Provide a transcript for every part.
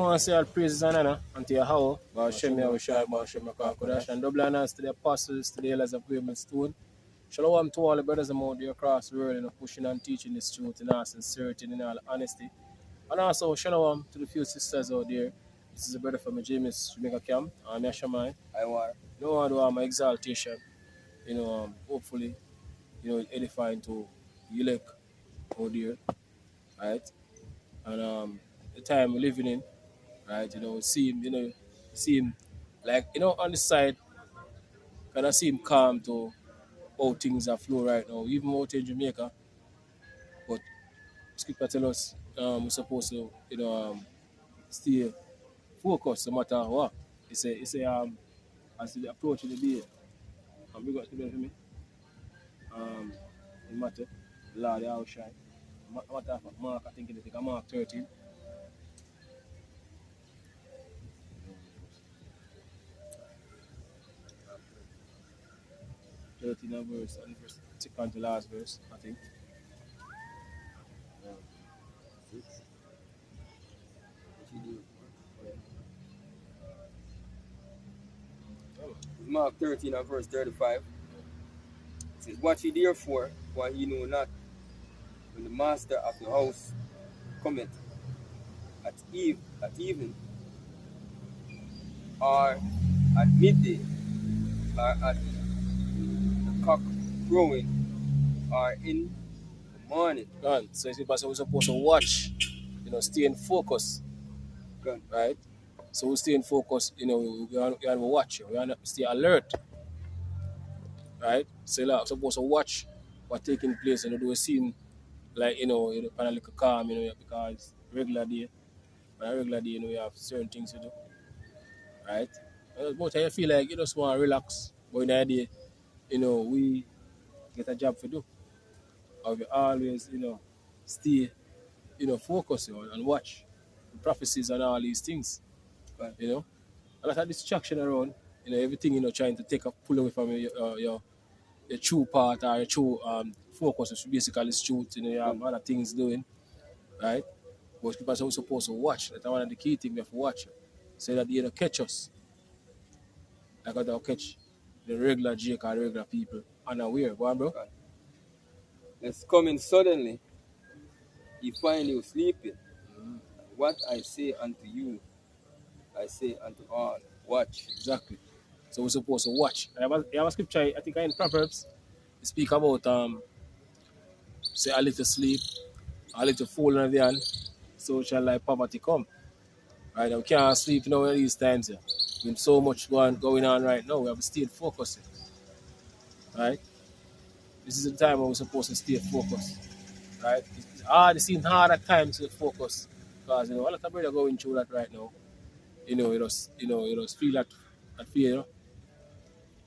want to say all praises and honor unto Yahweh, Hashem Yahushua, Hashem Kodash, and double honors to the apostles, to the elders of Great Stone. Shalom to all the brothers out there across the world, pushing and teaching this truth in all sincerity and in all honesty. And also, shalom to the few sisters out there. This is a brother from James Jamaica Camp. I'm Yashamai. I want. No one do have my exaltation. Hopefully, edifying to elect out there, right? And the time we're living in, right? See him like, on the side, kind of see him calm to how things are flow right now, even out in Jamaica. But Scripture tell us we're supposed to, stay focused no matter what. It's a as the approach of the day. We got to do for me. In matter, Lord, how shine. Matter of Mark, I think it's like Mark 13. Verse, and verse second to last verse, I think. Mark 13 and verse 35. It says, "Watch ye therefore, for ye know not when the master of the house cometh at even, or at midday, or at the cock crowing, or in the morning." God, so we're supposed to watch, stay in focus. God. Right? So we stay in focus, we have to watch, we have to stay alert. Right? So we're supposed to watch what's taking place, do we seem like, kind of like a calm, because regular day, on a regular day, we have certain things to do. Right? But I feel like you just want to relax, but in the day, we get a job to do. Or we always, stay, focus and watch the prophecies and all these things. Right. A lot of distraction around, everything, trying to pull away from your true part or your true focus, which basically is truth, you have other things doing, right? But people are supposed to watch. That's one of the key things we have to watch. So that they don't catch us. Like how they'll catch the regular Jake or regular people unaware. Go on, bro. Right. It's coming suddenly. He find you sleeping. What I say unto you, I say unto all, watch. Exactly. So we're supposed to watch. I have a scripture, I think in Proverbs, it speak about say a little sleep, a little fall on the hand, so shall like poverty come. Right? And we can't sleep now in these times here. With so much going on right now, we have to stay focused. Right? This is the time when we're supposed to stay focused. Right? It seems hard at times to focus. Because a lot of people are going through that right now. You just feel that fear,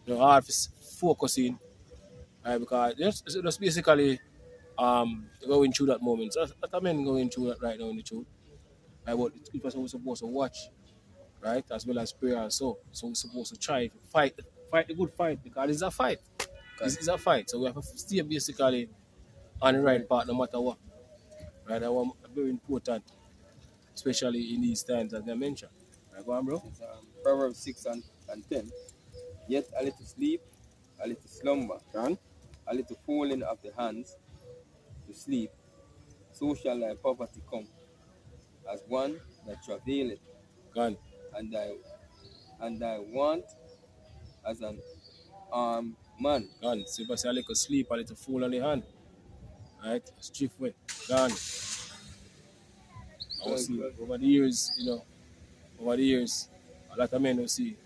hard for focusing. Right? Because just basically going through that moment. So that men going through that right now in the truth. Right? But people are supposed to watch, right? As well as prayer and so. So we're supposed to try to fight the good fight, because it's a fight. It's a fight. So we have to stay basically on the right path no matter what. Right? That one very important, especially in these times as I mentioned. Right, go on, bro. It's, Proverbs 6 and 10. Yet a little sleep, a little slumber, Can? a little folding of the hands to sleep, so shall thy poverty come, as one that travaileth, Can? and thy want as an armed man. Can. So if I say a little sleep, a little fool on the hand. Right? Strip way. Gone. I will see over the years, a lot of men will see,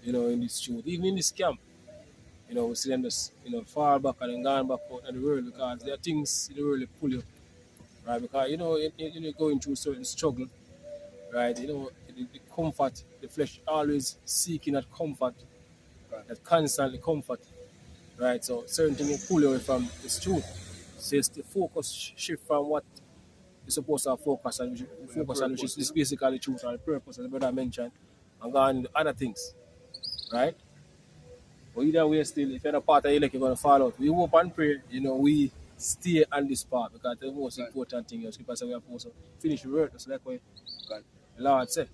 in this truth, even in this camp, we see them just, far back and then gone back out in the world, because there are things in the world that pull you, right? Because, you're going through certain struggle, right? The comfort, the flesh always seeking that comfort, that constantly comfort, right? So certain things pull you away from this truth. So it's the focus shift from what you're supposed to focus on, which is basically the truth and the purpose, as the brother mentioned, and go on into other things, right? But either way, still, if you're not part of it, you're going to fall out. We hope and pray, we stay on this part, because the most important thing is, people say we are supposed to finish the work, so that way, The Lord said,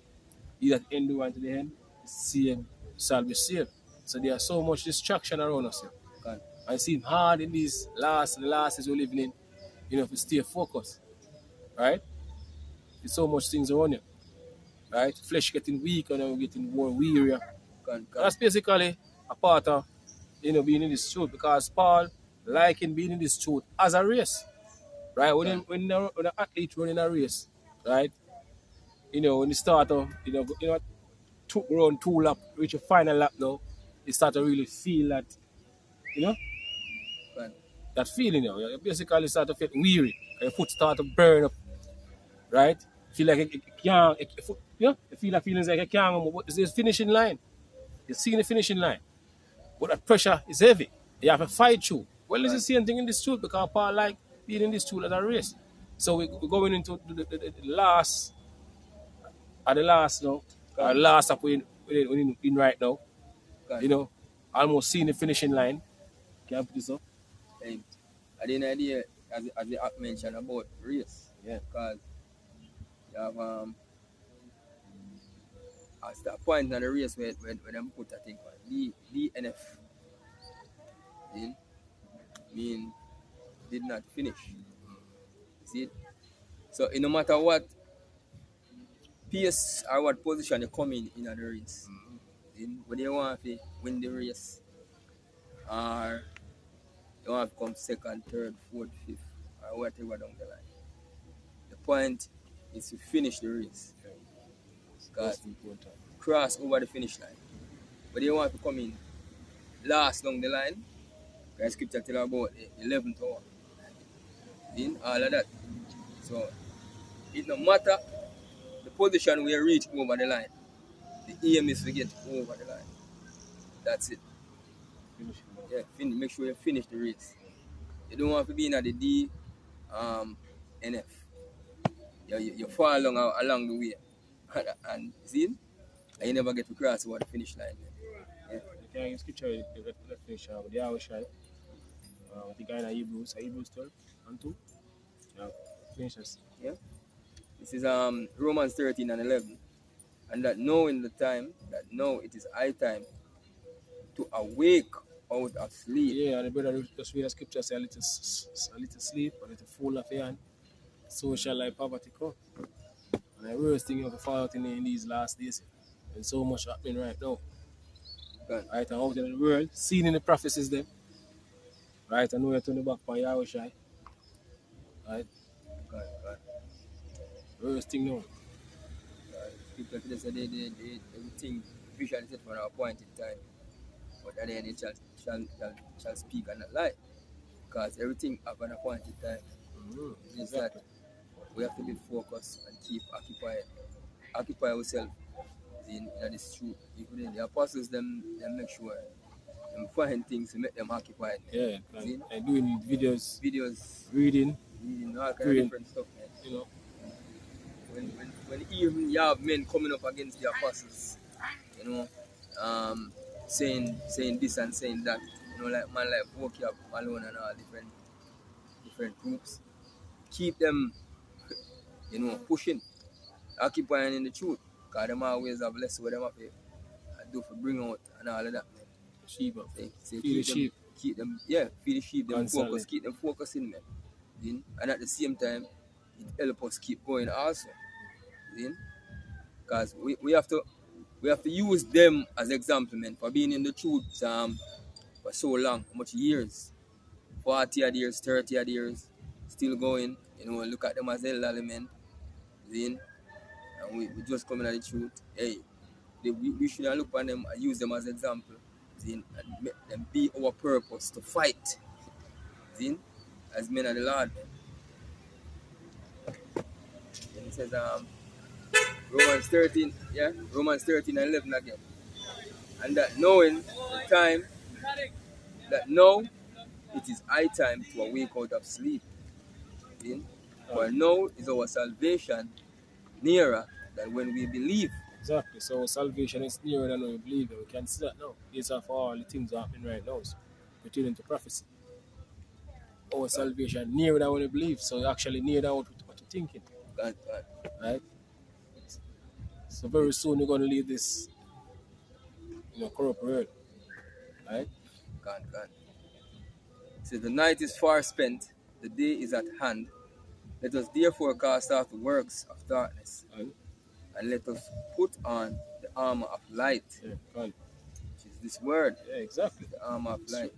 he that endure unto the end, the same shall be saved. So there are so much distraction around us here. God. And it seems hard in the last days we're living in, to stay focused. Right? There's so much things around you. Right? Flesh getting weaker and we're getting more weary. God. That's basically a part of being in this truth, because Paul liking being in this truth as a race. Right? When an athlete running a race, right? When you start off, run 2 lap, reach a final lap now, you start to really feel that, you know, God. that feeling. You basically start to feel weary. Your foot start to burn up, right? Feel like it can't, you feel like feelings like you can't, but there's finishing line. You're seeing the finishing line. But that pressure is heavy. You have to fight through. Well, it's the God. same thing in this truth, because Paul like being in this truth as a race. So we're going into the last, at the last now, our God. last up in right now, God. almost seeing the finishing line. Can I put this up? And I didn't idea as the app mentioned about race. Yeah. Because you have at that point in the race where them put I think DNF in mean did not finish. See? So no matter what pace or what position you come in the race, whether you want to win the race or you want to come second, third, fourth, fifth, or whatever down the line. The point is to finish the race. Because cross over the finish line. Whether you want to come in last down the line, because scripture tell about the 11th hour. In all of that. So it no matter the position we reach over the line. The aim is to get over the line. That's it. Yeah, make sure you finish the race. You don't want to be in at the D NF. You fall along the way. And see, and you never get to cross over the finish line. Yeah. The guy in scripture, the finish with the Yahushua, the guy in Hebrews 12 and 2. Yeah, finishes. Yeah. This is Romans 13 and 11. And that knowing the time, that now it is high time to awake out of sleep. Yeah, and the brother just read the scripture, say a little sleep, a little full of hand, so shall thy poverty come. And the worst thing you have to fall out in these last days. There's so much happening right now. God. Right, and out in the world, seen in the prophecies there. Right, I know you're turning back on Yahushua. Right? God. Worst thing now. People say everything visually set for an appointed time. But at the end it shall speak and not lie. Because everything have an appointed time. It's that we have to be focused and keep occupy ourselves in this truth. Even the apostles them make sure them find things to make them occupied. Yeah, and doing videos, reading all kind praying, of different stuff, man. When even you have men coming up against the apostles, saying this and saying that, like man like walk up alone and all different groups, keep them, pushing, occupying in the truth, because them always have less what them have to do for bring out and all of that, man. Sheep, Feed the sheep. Keep them, feed the sheep, them focus, keep them focusing, man. And at the same time, it help us keep going also. Because we have to use them as example, man, for being in the truth for so long, much years, 40 odd years, 30 odd years, still going. Look at them as elderly men, and we just coming at the truth. Hey, we should look at them and use them as example, and make them be our purpose to fight, as men of the Lord, man. And it says Romans 13 and 11 again. And that knowing the time, that now it is high time to awake out of sleep. For now is our salvation nearer than when we believe. Exactly. So salvation is nearer than when we believe. We can see that now. These are for all the things happening right now. So pertaining to prophecy. Our salvation nearer than when we believe. So actually nearer than what we're thinking. God. Right? So very soon we're gonna leave this, corrupt world. Right? Can. It says, the night is far spent, the day is at hand. Let us therefore cast off the works of darkness, and let us put on the armor of light, Can. which is this word, Yeah, exactly. the armor of light.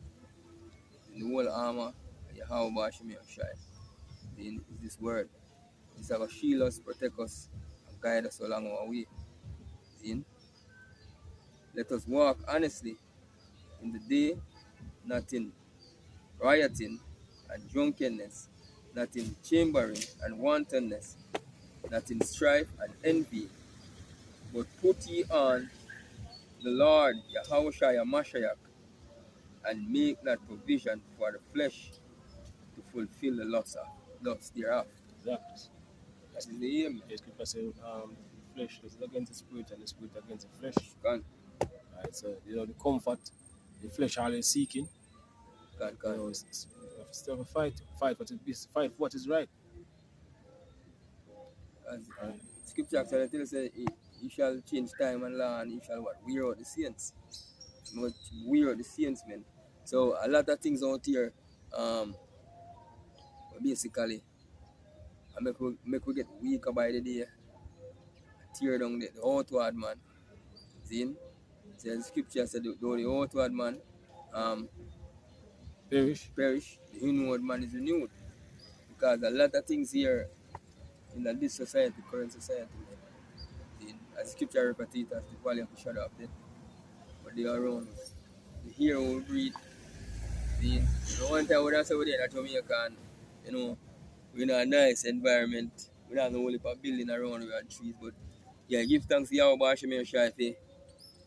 The whole armor, Yahweh Bashim Shai, is this word. It's going to shield us, protect us, and guide us along our way. See? Let us walk honestly in the day, not in rioting and drunkenness, not in chambering and wantonness, not in strife and envy, but put ye on the Lord Yahushua Mashiach, and make not provision for the flesh to fulfill the lusts thereof. Exactly. That is the aim. The scripture says, flesh is against the spirit and the spirit against the flesh. Can. Right, so the comfort the flesh always seeking. Can. It's still a fight what is right. As scripture actually tells us, he shall change time and law, and he shall what? Wear out the saints. Wear out the saints, man. So a lot of things out here, basically, make we get weaker by the day. Tear down the outward man. See? So the scripture said, though the outward man Perish. the inward man is renewed. Because a lot of things here in this society, current society, as scripture repeats as the valley of the shadow of death, but they are around us. The hear will breathe. The one time when I say we're in Jamaica, and we're in a nice environment. We don't have no only a building around we have trees, but yeah, give thanks to Yahweh Bashim Shai,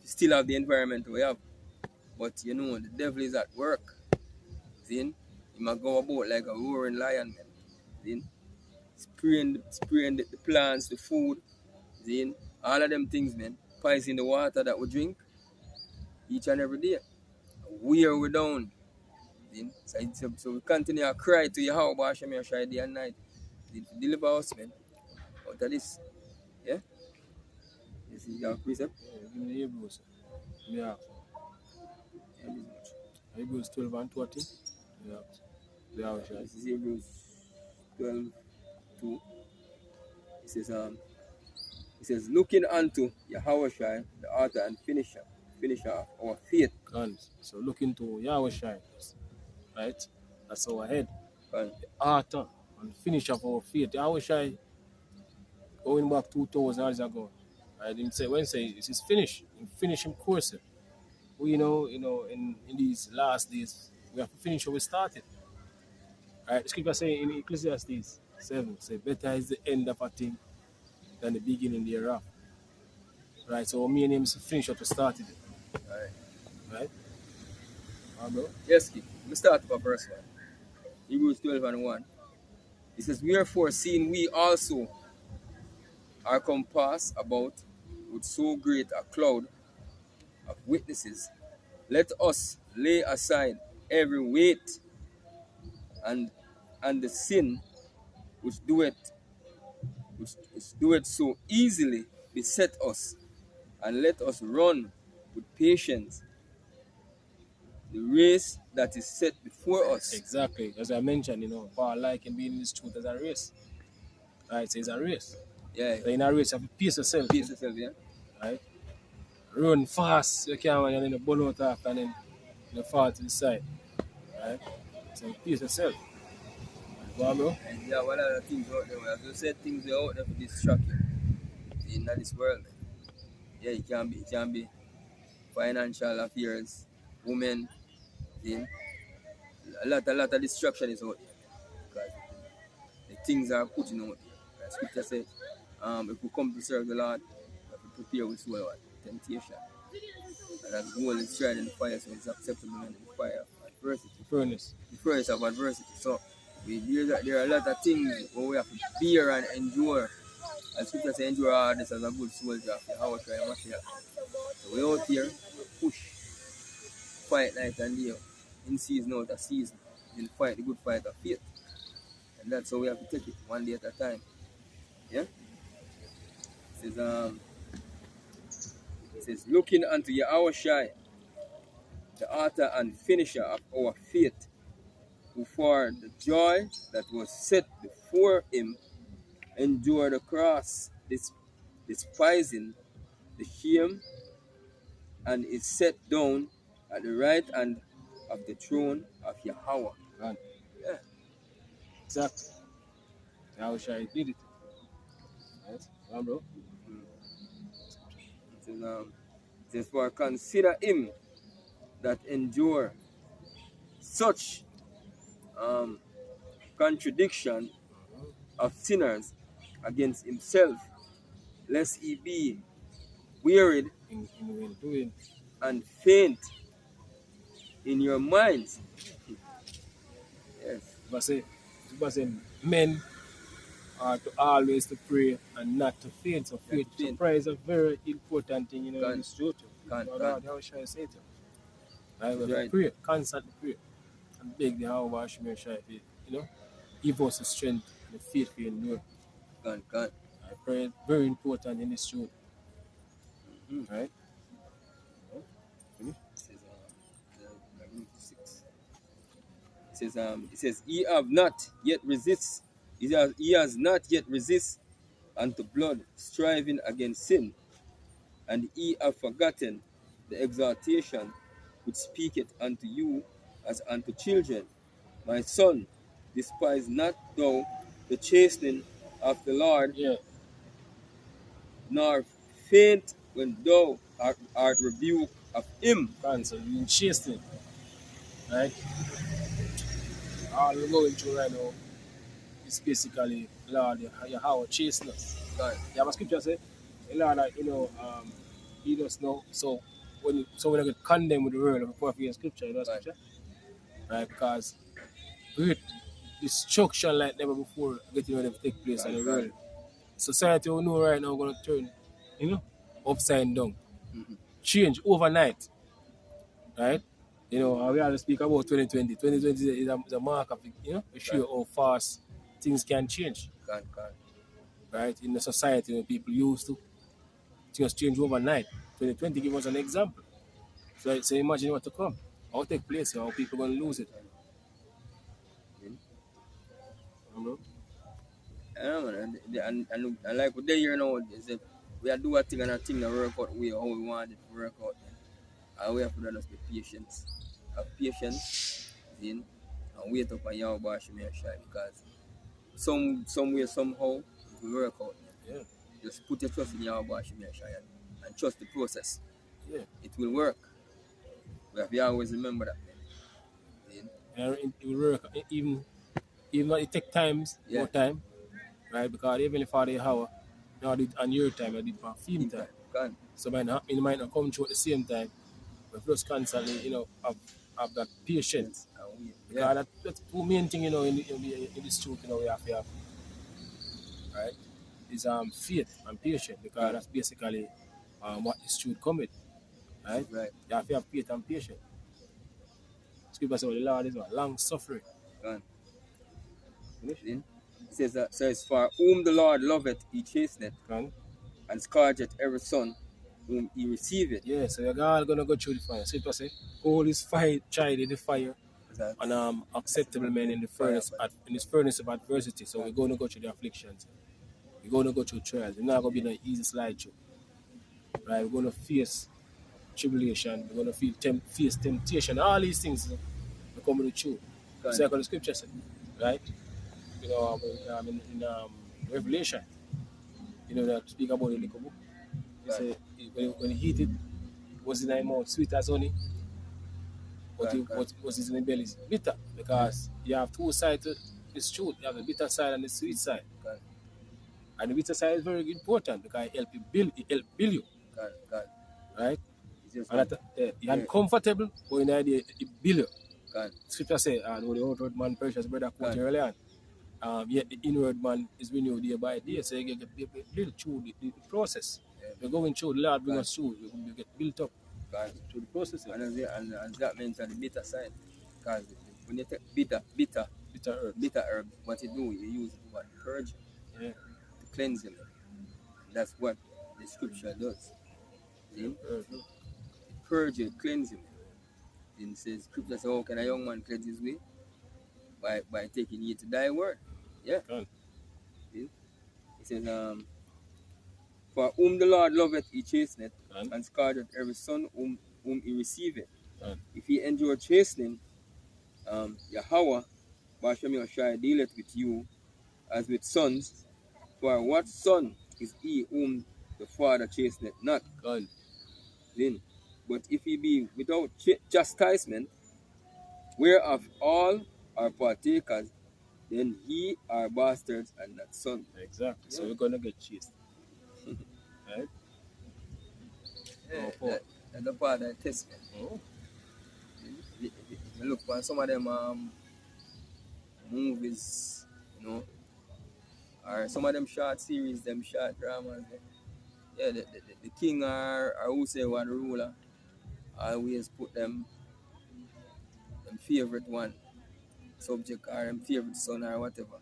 still have the environment we have. But the devil is at work. See? He might go about like a roaring lion, man. See? Spraying the plants, the food, see? All of them things, man. Poison the water that we drink each and every day. Wear we down. See? So we continue to cry to Yahweh Basham Yashai day and night. Deliver us, man, out of this. Yeah? This is your precept. Give me the Hebrews. Yeah. Hebrews 12 and 20. Yeah. This is Hebrews 12, 2. It says, looking unto Yahushua, the author and finisher of our faith. So looking to Yahushua, right? That's our head. And the author and finisher of our faith. Yahushua, going back 2,000 years ago, I didn't say when say it is finished. Finish him course. We in these last days we have to finish what we started. Right? The scripture saying in Ecclesiastes 7, say better is the end of a thing than the beginning thereof. Right? So our main aim is to finish what we started. Right? Bro? Yes, kid. Let me start with verse 1. Hebrews 12 and 1. It says, wherefore, seeing we also are compassed about with so great a cloud of witnesses, let us lay aside every weight and the sin which doeth so easily beset us, and let us run with patience the race that is set before us. Exactly. As I mentioned, Paul likened being in this truth as a race. Right? So it's a race. Yeah. So in a race, you have to pace yourself. Yeah. Right? Run fast, you can't and then burn out after and then you fall to the side. Right? So pace yourself. Go on, bro. And yeah, one of the things out there, as you said, things are out there for distract you in this world. Yeah, it can be financial affairs, women, see? A lot of distraction is out there. Because the things are putting out there. As scripture said, if we come to serve the Lord, we have to prepare with soul temptation. And as gold is tried in the fire, so it's acceptable in the fire of adversity. The furnace of adversity. So there are a lot of things where we have to bear and endure. As scripture says, endure hardness as a good soldier of Yahushua Mashiach. So we out here, push, fight night and day, in season out of season, and fight the good fight of faith. And that's how we have to take it one day at a time. Yeah? It says, It says, looking unto Yahushua, the author and finisher of our faith, who for the joy that was set before him endured the cross, despising the shame, and is set down at the right hand of the throne of Yahweh. God. Yeah. Exactly. How shall I did it? Right? Come on, bro. It says, for consider him that endure such contradiction of sinners against himself, lest he be wearied In doing. and faint in your minds. Yes. But say, men are to always to pray and not to faint. So faith, so faint. prayer is a very important thing, in Can- this truth. can- How shall I say it? I will Right. pray, constantly pray, and beg the How Shall I, give us the strength and the faith to endure. Can. I pray very important in this truth. Right? It says, ye have not yet resist, he has not yet resist unto blood, striving against sin, and ye have forgotten the exhortation which speaketh unto you as unto children. My son, despise not thou the chastening of the Lord, Yeah. nor faint when thou art rebuked of him. Cancel. You're chasing. Right? All we're going through right now is basically, Lord, how chasing us. Right. You have a scripture say, Lord, he does know. So when we don't get condemned with the world of the prophet scripture, scripture? Right? Because great destruction like never before getting ready to take place in the world. Society we know right now gonna turn, upside down. Change overnight. Right? We always speak about 2020. 2020 is a mark of it show how fast things can change. Right? In the society when people used to things change overnight. 2020 give us an example. So imagine what to come. How take place, how people gonna lose it. And like what they hear now is that we are do a thing and a thing that work out way how we want it to work out. And we have to just be patient. Have patience and wait up on your boss because somewhere somehow it will work out. Yeah. Just put your trust in your boss and trust the process. Yeah. It will work. We have to always remember that. And it will work even though it take more time, right? Because even if I did hour, now I did on your time, I did on film time. So it might not come through at the same time, but just constantly, have that patience. Because that's the main thing, in this truth, we have to have, right? Is faith and patience, because that's basically what this truth comes, right? Right. You have to have faith and patience. Scripture says the Lord is what? Long suffering. Finish? It says that, so it's for whom the Lord loveth, he chasteneth, and scourgeth every son whom he receiveth. Yeah, so you're all gonna go through the fire. So it say, all is fire, tried in the fire, and acceptable men in the furnace, in this furnace of adversity. So we're gonna go through the afflictions. We're gonna go through trials. It's not gonna be an easy slide through. Right? We're gonna face tribulation. We're gonna face temptation. All these things are coming true. It's like what the scripture said, right? In Revelation, that speak about the liquor book. He said when he eat it, was in his mouth sweet as honey, but it was in the belly bitter, because you have two sides to this truth. You have the bitter side and the sweet side. And the bitter side is very important because it help build you. Right? And that, you're uncomfortable, but in the idea it build you. Scripture says, though the outward man precious brother quote earlier on, yet the inward man is renewed day by day. So you get built through the process. We're going through, the Lord bring us through, we get built up through the process. And that means on the bitter side. Because when you take bitter herb, what you do, you use it to purge him, to cleanse him. That's what the scripture does. Then purge it, cleanse him. Then says scripture says, how can a young man cleanse his way? By taking heed to thy word. Yeah. Done. See? It says, for whom the Lord loveth, he chasteneth, Done. and scourgeth every son whom he receiveth. Done. If he endure chastening, Yahweh, Bashem Yoshai, dealeth with you as with sons. For what son is he whom the Father chasteneth not? Done. Then, but if he be without chastisement, whereof all are partakers, then ye are bastards and not sons. Exactly. So Yeah. we're gonna get chased. Right? Yeah, Oh, that's the part that test me. Oh. Look for some of them movies, you know, or some of them short series, them short dramas. Yeah, the king or who say one ruler always put them favorite one subject or them favorite son or whatever.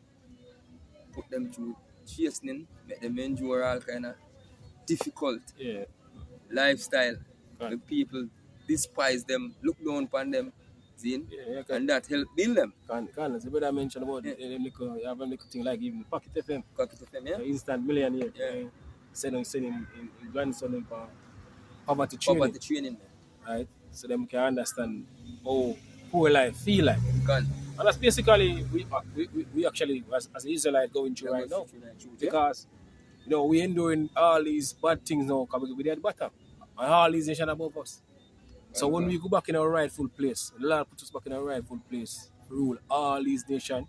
Put them through chastening, make them endure all kind of difficult Yeah. lifestyle. Right. The people despise them, look down upon them, see? Yeah, And that help build them. Can as the brother mentioned about Yeah. you have a little thing like even Pocket FM, Cock it FM, yeah? instant millionaire. Yeah. Send him grandson in for poverty training. Poverty training, Right? So them can understand how poor life feel like. Can. And that's basically we actually as an Israelite going through right now. Because you know we enduring all these bad things now because we're at the bottom. And all these nations above us. So when we go back in our rightful place, the Lord put us back in our rightful place, rule all these nations,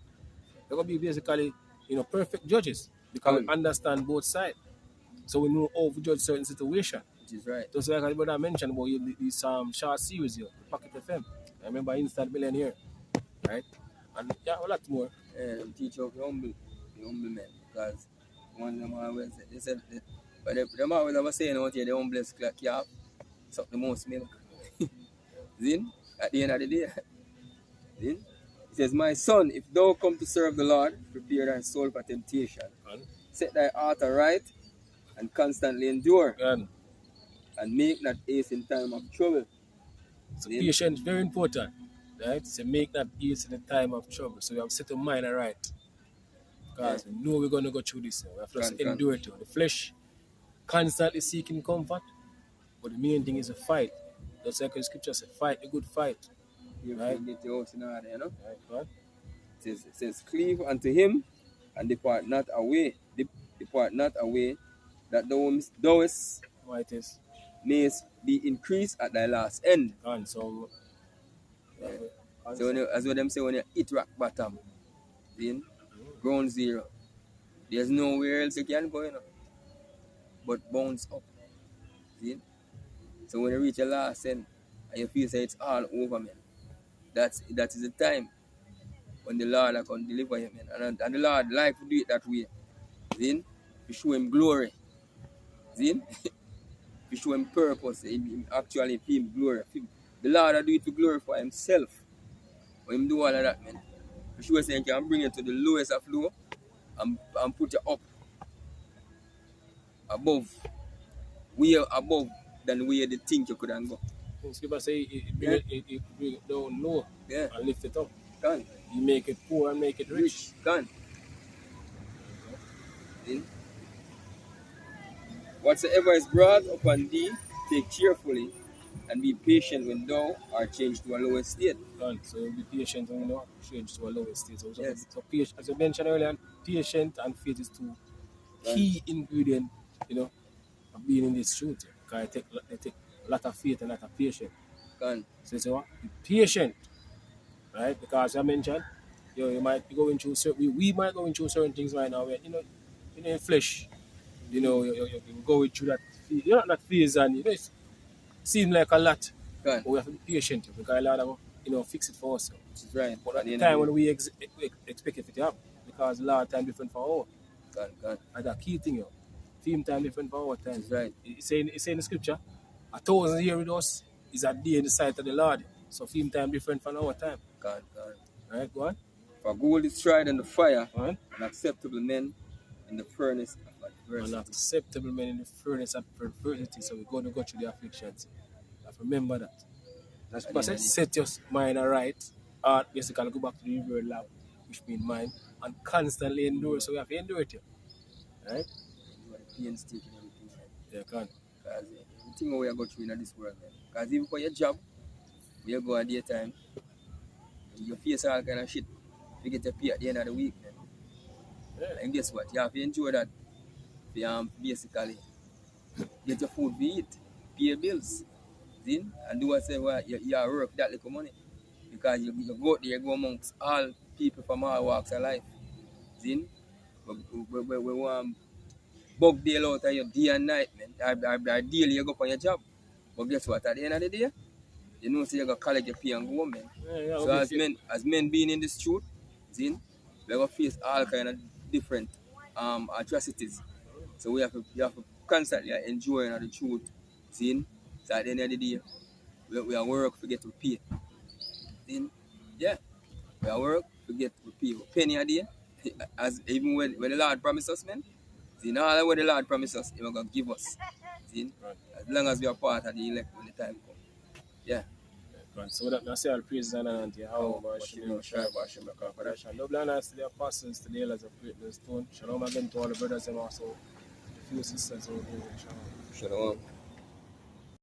they're gonna be basically, you know, perfect judges because we understand both sides. So we know how to judge certain situations. Which is right. Just like I brother mentioned about this short series here, the Pocket FM. I remember Instant Millionaire, right? And yeah, a lot more. And teach up the humble men, because one of them always they said but them always have a saying out here, the humblest calf suck the most milk. Then at the end of the day, then it says, my son, if thou come to serve the Lord, prepare thy soul for temptation. Set thy heart aright and constantly endure. And make not haste in time of trouble. So patience is very important, right? So make that haste in the time of trouble. So we have to set our mind right. Because we know we're going to go through this. We have to just endure it. The flesh constantly seeking comfort, but the main thing is a fight. That's like the scripture says, fight a good fight. Right? Get your house in order, you know? Right. It says, cleave unto him and depart not away. Depart not away, that thou mayest be increased at thy last end. And so, so as what them say, when you hit rock bottom, then ground zero, there's nowhere else you can go, you know, but bounce up. See? So when you reach your last end and you feel say it's all over, man, that is the time when the Lord can deliver you, man. And the Lord like to do it that way. Then to show him glory. Then to show him purpose. Him actually feel him glory. The Lord will do it to glorify himself. When him do all of that, man. To show us he can bring you to the lowest of low and put you up above. Way above than where you think you could go. Scripture say it bring it down low and lift it up. Can. You make it poor and make it rich. Can. Then, whatsoever is brought upon thee, take cheerfully, and be patient when thou art changed to a lower state. Can. So be patient when you know change to a lower state. So, Yes. so as I mentioned earlier, patient and faith is two key ingredients, you know, of being in this truth. Because they take a lot of faith and a lot of patience. Can. So you say what? Be patient. Right? Because I mentioned, you might be going through we might go through certain things right now where, you know, in the flesh, you know, you're going through that, you're not that phase and, you know, it seems like a lot. Can. But we have to be patient because a lot of, you know, fix it for us. Which is right. But at the time when we expect it to happen, because a lot of time different for our. Can. And that key thing, you know, theme time different for our time. Which is right. It's saying in the scripture, 1,000 years with us is a day in the sight of the Lord. So theme time different from our time. Can. Right, go on. For gold is tried in the fire, Go on. and acceptable men in the furnace of acceptable men in the furnace and perversity. So we're going to go through the afflictions. You have to remember that. That's At the because end it of the set your mind right. Art basically go back to the real lab, which means mind, and constantly endure. So we have to endure it. Right? you are painstaking everything, man. Yeah, can. Because everything we are going through in this world, man. Because even for your job, where you go at daytime, you face all kind of shit. You get your pay at the end of the week, man. Yeah. And guess what? You have to enjoy that. Basically, get your food to eat, pay your bills, see? And do whatever you work that little money. Because you go out there, you go amongst all people from all walks of life. See? We want bug deal out of your day and night, man. Or daily you go on your job. But guess what? At the end of the day, you know, so you go collect your pay and go, man. Yeah, So as men being in this truth, see, we going to face all kind of different atrocities. So we have to constantly enjoy the truth, see. So at the end of the day, we are work to get to pay. See? Yeah, we are work to get to pay. Penny a day, as even when the Lord promised us, man. See, now what the Lord promised us, He will gonna give us. See, as long as we are part of the elect when the time comes. Yeah. Right. So that I say all praise and honor to Oh, Yahweh, Shem, Shai, Bashem, Kaparation. Double honors to the apostles, to the elders of Great Millstone. Shalom again to all the brothers and also the few sisters over here. Shalom. Shalom.